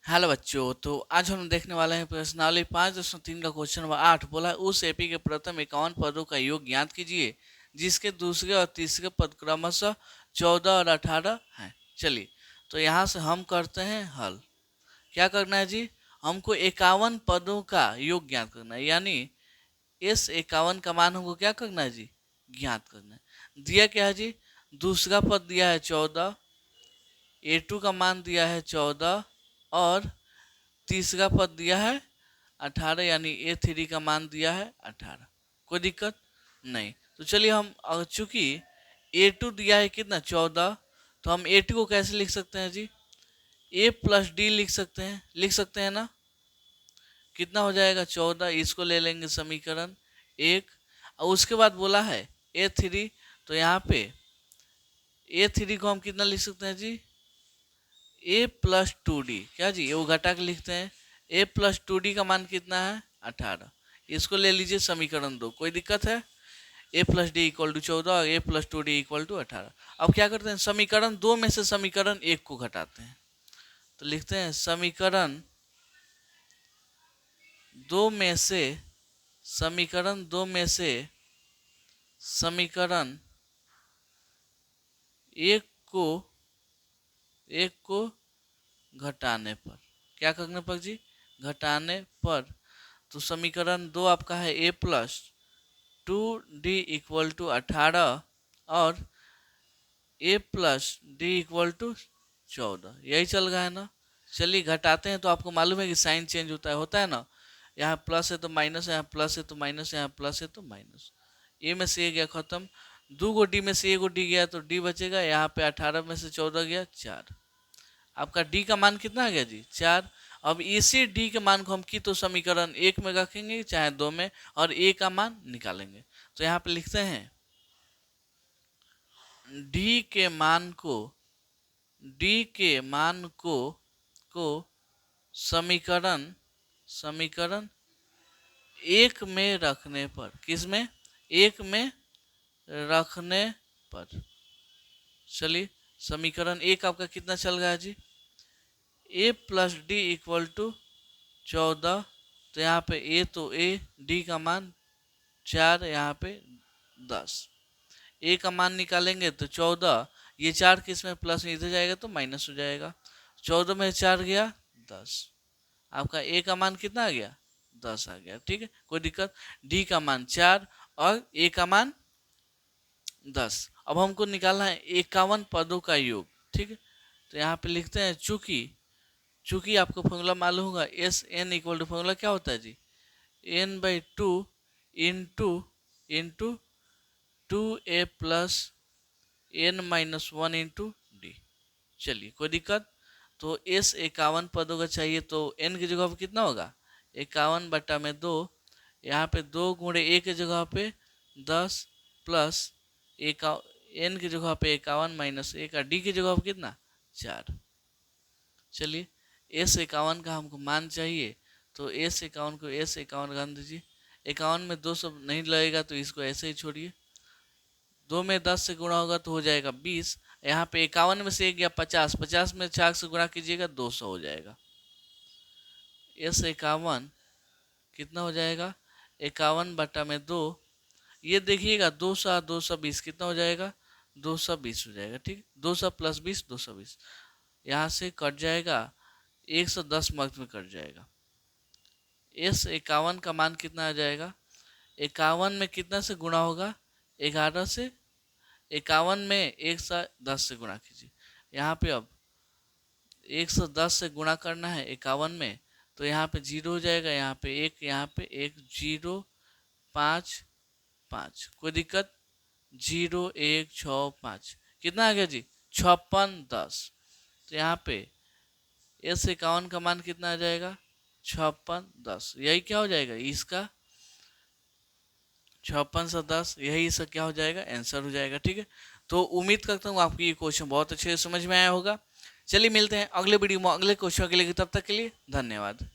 Hello बच्चों, तो आज हम देखने वाले हैं प्रश्नावली 5.3 का क्वेश्चन नंबर 8। बोला है उस एपी के प्रथम 51 पदों का योग ज्ञात कीजिए जिसके दूसरे और तीसरे पद क्रमशः 14 और 18 हैं। चलिए, तो यहाँ से हम करते हैं हल। क्या करना है जी? हमको 51 पदों का योग ज्ञात करना है, यानी इस 51 का मान हमको क्या करना है जी? ज्ञात करना है। दिया क्या है जी? दूसरा पद दिया है 14, A2 का मान दिया है 14 और तीसरा पद दिया है 18, यानी A3 का मान दिया है 18। कोई दिक्कत नहीं। तो चलिए, हम चूंकि A2 दिया है कितना 14, तो हम A2 को कैसे लिख सकते हैं जी? A प्लस डी लिख सकते हैं ना। कितना हो जाएगा 14, इसको ले लेंगे समीकरण 1। और उसके बाद बोला है A3, तो यहाँ पे A3 को हम कितना लिख सकते हैं जी? A plus 2D। क्या जी? वो घटा के लिखते हैं। A प्लस 2D का मान कितना है 18। इसको ले लीजिए समीकरण 2। कोई दिक्कत है? A plus D equal to 14 और A plus 2D equal to 18। अब क्या करते हैं? समीकरण 2 में से समीकरण 1 को घटाते हैं। तो लिखते हैं समीकरण 2 में से समीकरण 2 में से समीकरण 1 को घटाने पर, क्या करने पर जी? घटाने पर। तो समीकरण 2 आपका है A plus 2D equal to 18 और A plus D equal to 14। यही चल रहा है ना। चलिए घटाते हैं, तो आपको मालूम है कि साइन चेंज होता है ना। यहाँ प्लस है तो माइनस, यहाँ प्लस है तो माइनस, यहाँ प्लस है तो माइनस। ए में से ए गया खत्म, 2 गो डी में से 1 गो डी गया तो डी बचेगा। यहाँ पे 18 में से 14 गया 4। आपका डी का मान कितना आ गया जी? 4। अब इसी डी के मान को हम की तो समीकरण 1 में रखेंगे चाहे 2 में, और ए का मान निकालेंगे। तो यहाँ पे लिखते हैं डी के मान को समीकरण 1 में रखने पर, किस में? 1 में रखने पर। चलिए, समीकरण 1 आपका कितना चल रहा है जी? A plus D equal to 14। तो यहाँ पे A तो A, डी का मान 4, यहाँ पे 10। A का मान निकालेंगे तो 14, ये 4 किस में प्लस में इधर जाएगा तो माइनस हो जाएगा। 14 में 4 गया 10। आपका A का मान कितना आ गया? 10 आ गया। ठीक है, कोई दिक्कत। D का मान 4 और A का मान 10। अब हमको निकालना है 51 पदों का योग। ठीक है, तो यहाँ पे लिखते हैं चूंकि आपको फॉर्मूला मालूम होगा, S N equal to formula क्या होता है जी? n/2 into 2a plus n-1 into D. चलिए, कोई दिक्कत। तो एस 51 पदों का चाहिए, तो n की जगह पर कितना होगा? 51/2। यहाँ पे 2 गुणे a की जगह पे 10 प्लस n की जगह पे 51 माइनस a का d की जगह पे कितना? 4। चलिए, S51 का हमको मान चाहिए, तो S51 को S51 रन दीजिए। 51 में 200 नहीं लगेगा तो इसको ऐसे ही छोड़िए। 2 में 10 से गुणा होगा तो हो जाएगा 20। यहाँ पे 51 में से 1 गया 50, 50 में 4 से गुणा कीजिएगा 200 हो जाएगा। S51 कितना हो जाएगा? 51/2। ये देखिएगा 200 और 220 कितना हो जाएगा? 220 हो जाएगा। ठीक, 200 प्लस 20 220। यहाँ से कट जाएगा, 110 मार्क्स में कट जाएगा। S51 का मान कितना आ जाएगा? 51 में कितना से गुणा होगा? 11 से। 51 में 110 से गुणा कीजिए। यहाँ पे अब 110 से गुणा करना है 51 में, तो यहाँ पे 0 हो जाएगा, यहाँ पे 1, यहाँ पे 1, 0 5 5। कोई दिक्कत? 0 1 6 5 कितना आ गया जी? 56 10। तो यहाँ पे S51 का मान कितना आ जाएगा? 56 10। यही क्या हो जाएगा इसका? 56 से 10, यही इसका क्या हो जाएगा? आंसर हो जाएगा। ठीक है, तो उम्मीद करता हूँ आपको ये क्वेश्चन बहुत अच्छे से समझ में आया होगा। चलिए, मिलते हैं अगले वीडियो में अगले क्वेश्चन के लिए। तब तक के लिए धन्यवाद।